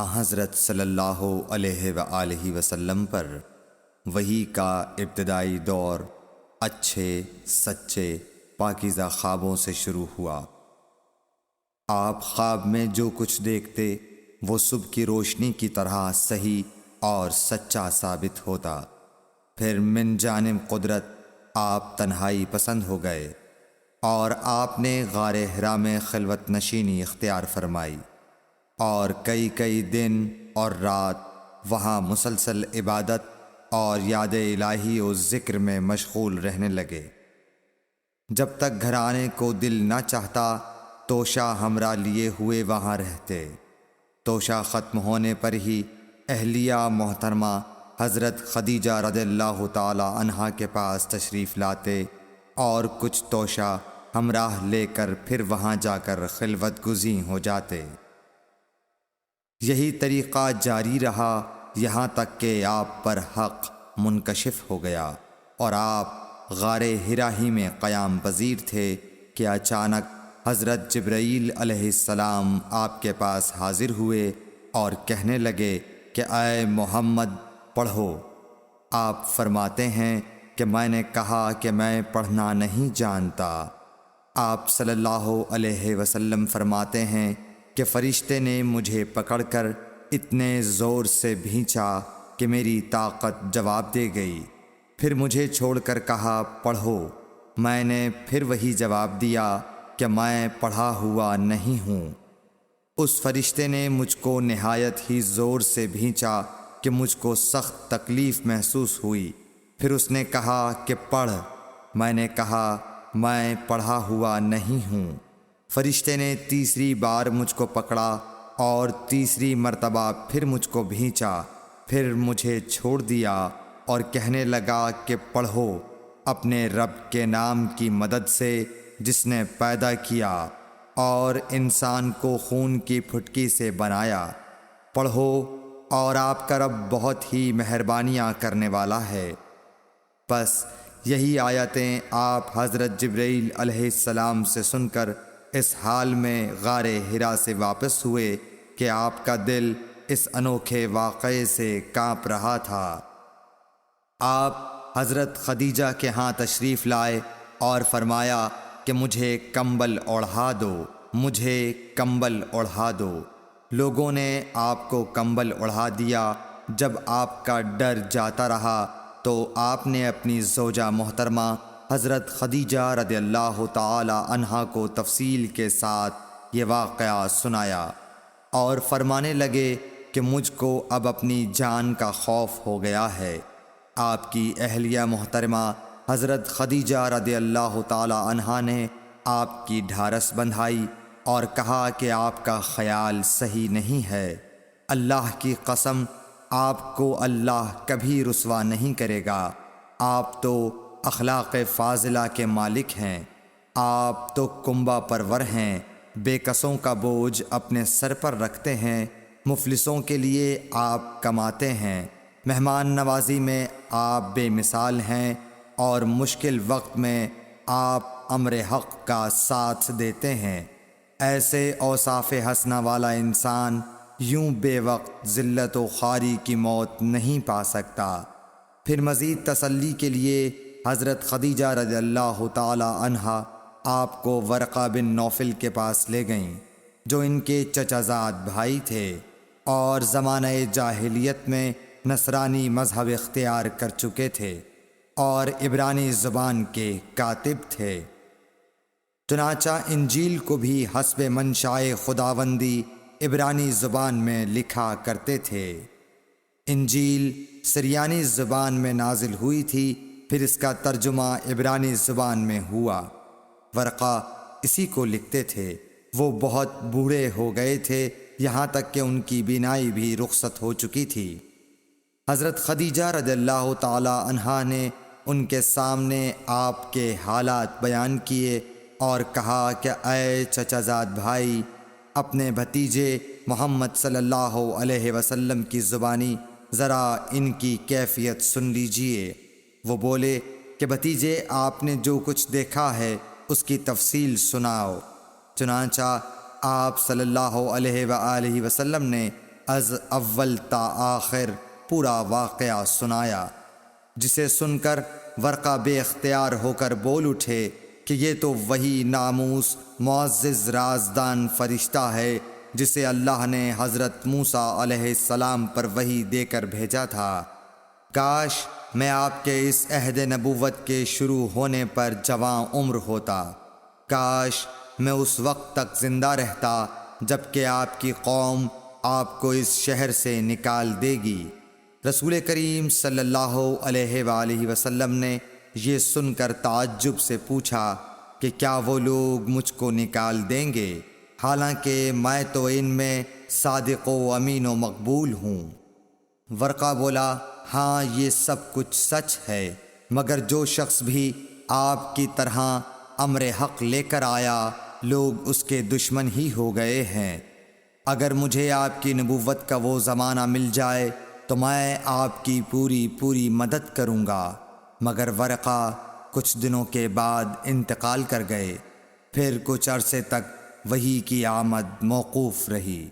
حضرت صلی اللہ علیہ وآلہ وسلم پر وحی کا ابتدائی دور اچھے سچے پاکیزہ خوابوں سے شروع ہوا۔ آپ خواب میں جو کچھ دیکھتے وہ صبح کی روشنی کی طرح صحیح اور سچا ثابت ہوتا۔ پھر من جانب قدرت آپ تنہائی پسند ہو گئے اور آپ نے غار حرا میں خلوت نشینی اختیار فرمائی اور کئی دن اور رات وہاں مسلسل عبادت اور یاد الہی و ذکر میں مشغول رہنے لگے۔ جب تک گھر آنے کو دل نہ چاہتا توشہ ہمراہ لیے ہوئے وہاں رہتے۔ توشہ ختم ہونے پر ہی اہلیہ محترمہ حضرت خدیجہ رضی اللہ تعالی عنہا کے پاس تشریف لاتے اور کچھ توشہ ہمراہ لے کر پھر وہاں جا کر خلوت گزین ہو جاتے۔ یہی طریقہ جاری رہا یہاں تک کہ آپ پر حق منکشف ہو گیا اور آپ غار حرا ہی میں قیام پذیر تھے کہ اچانک حضرت جبرائیل علیہ السلام آپ کے پاس حاضر ہوئے اور کہنے لگے کہ اے محمد پڑھو۔ آپ فرماتے ہیں کہ میں نے کہا کہ میں پڑھنا نہیں جانتا۔ آپ صلی اللہ علیہ وسلم فرماتے ہیں کہ فرشتے نے مجھے پکڑ کر اتنے زور سے بھینچا کہ میری طاقت جواب دے گئی۔ پھر مجھے چھوڑ کر کہا پڑھو۔ میں نے پھر وہی جواب دیا کہ میں پڑھا ہوا نہیں ہوں۔ اس فرشتے نے مجھ کو نہایت ہی زور سے بھینچا کہ مجھ کو سخت تکلیف محسوس ہوئی۔ پھر اس نے کہا کہ پڑھ۔ میں نے کہا میں پڑھا ہوا نہیں ہوں۔ فرشتے نے تیسری بار مجھ کو پکڑا اور تیسری مرتبہ پھر مجھ کو بھینچا۔ پھر مجھے چھوڑ دیا اور کہنے لگا کہ پڑھو اپنے رب کے نام کی مدد سے جس نے پیدا کیا اور انسان کو خون کی پھٹکی سے بنایا۔ پڑھو اور آپ کا رب بہت ہی مہربانیاں کرنے والا ہے۔ بس یہی آیتیں آپ حضرت جبرائیل علیہ السلام سے سن کر اس حال میں غار حرا سے واپس ہوئے کہ آپ کا دل اس انوکھے واقعے سے کانپ رہا تھا۔ آپ حضرت خدیجہ کے ہاں تشریف لائے اور فرمایا کہ مجھے کمبل اوڑھا دو، مجھے کمبل اوڑھا دو۔ لوگوں نے آپ کو کمبل اوڑھا دیا۔ جب آپ کا ڈر جاتا رہا تو آپ نے اپنی زوجہ محترمہ حضرت خدیجہ رضی اللہ تعالی عنہا کو تفصیل کے ساتھ یہ واقعہ سنایا اور فرمانے لگے کہ مجھ کو اب اپنی جان کا خوف ہو گیا ہے۔ آپ کی اہلیہ محترمہ حضرت خدیجہ رضی اللہ تعالی عنہا نے آپ کی ڈھارس بندھائی اور کہا کہ آپ کا خیال صحیح نہیں ہے۔ اللہ کی قسم آپ کو اللہ کبھی رسوا نہیں کرے گا۔ آپ تو اخلاق فاضلہ کے مالک ہیں۔ آپ تو کنبہ پرور ہیں، بے کسوں کا بوجھ اپنے سر پر رکھتے ہیں، مفلسوں کے لیے آپ کماتے ہیں، مہمان نوازی میں آپ بے مثال ہیں اور مشکل وقت میں آپ امر حق کا ساتھ دیتے ہیں۔ ایسے اوصاف حسنہ والا انسان یوں بے وقت ذلت و خواری کی موت نہیں پا سکتا۔ پھر مزید تسلی کے لیے حضرت خدیجہ رضی اللہ تعالی عنہا آپ کو ورقہ بن نوفل کے پاس لے گئیں جو ان کے چچا زاد بھائی تھے اور زمانہ جاہلیت میں نصرانی مذہب اختیار کر چکے تھے اور عبرانی زبان کے کاتب تھے۔ چنانچہ انجیل کو بھی حسب منشائے خداوندی عبرانی زبان میں لکھا کرتے تھے۔ انجیل سریانی زبان میں نازل ہوئی تھی، پھر اس کا ترجمہ عبرانی زبان میں ہوا۔ ورقہ اسی کو لکھتے تھے۔ وہ بہت بوڑھے ہو گئے تھے، یہاں تک کہ ان کی بینائی بھی رخصت ہو چکی تھی۔ حضرت خدیجہ رضی اللہ تعالی عنہا نے ان کے سامنے آپ کے حالات بیان کیے اور کہا کہ اے چچا زاد بھائی، اپنے بھتیجے محمد صلی اللہ علیہ وسلم کی زبانی ذرا ان کی کیفیت سن لیجئے۔ وہ بولے کہ بھتیجے آپ نے جو کچھ دیکھا ہے اس کی تفصیل سناؤ۔ چنانچہ آپ صلی اللہ علیہ وآلہ وسلم نے از اول تا آخر پورا واقعہ سنایا، جسے سن کر ورقہ بے اختیار ہو کر بول اٹھے کہ یہ تو وہی ناموس معزز رازدان فرشتہ ہے جسے اللہ نے حضرت موسیٰ علیہ السلام پر وحی دے کر بھیجا تھا۔ کاش میں آپ کے اس عہد نبوت کے شروع ہونے پر جواں عمر ہوتا، کاش میں اس وقت تک زندہ رہتا جب کہ آپ کی قوم آپ کو اس شہر سے نکال دے گی۔ رسول کریم صلی اللہ علیہ وآلہ وسلم نے یہ سن کر تعجب سے پوچھا کہ کیا وہ لوگ مجھ کو نکال دیں گے، حالانکہ میں تو ان میں صادق و امین و مقبول ہوں؟ ورقہ بولا، ہاں یہ سب کچھ سچ ہے، مگر جو شخص بھی آپ کی طرح امر حق لے کر آیا لوگ اس کے دشمن ہی ہو گئے ہیں۔ اگر مجھے آپ کی نبوت کا وہ زمانہ مل جائے تو میں آپ کی پوری مدد کروں گا، مگر ورقہ کچھ دنوں کے بعد انتقال کر گئے، پھر کچھ عرصے تک وحی کی آمد موقوف رہی۔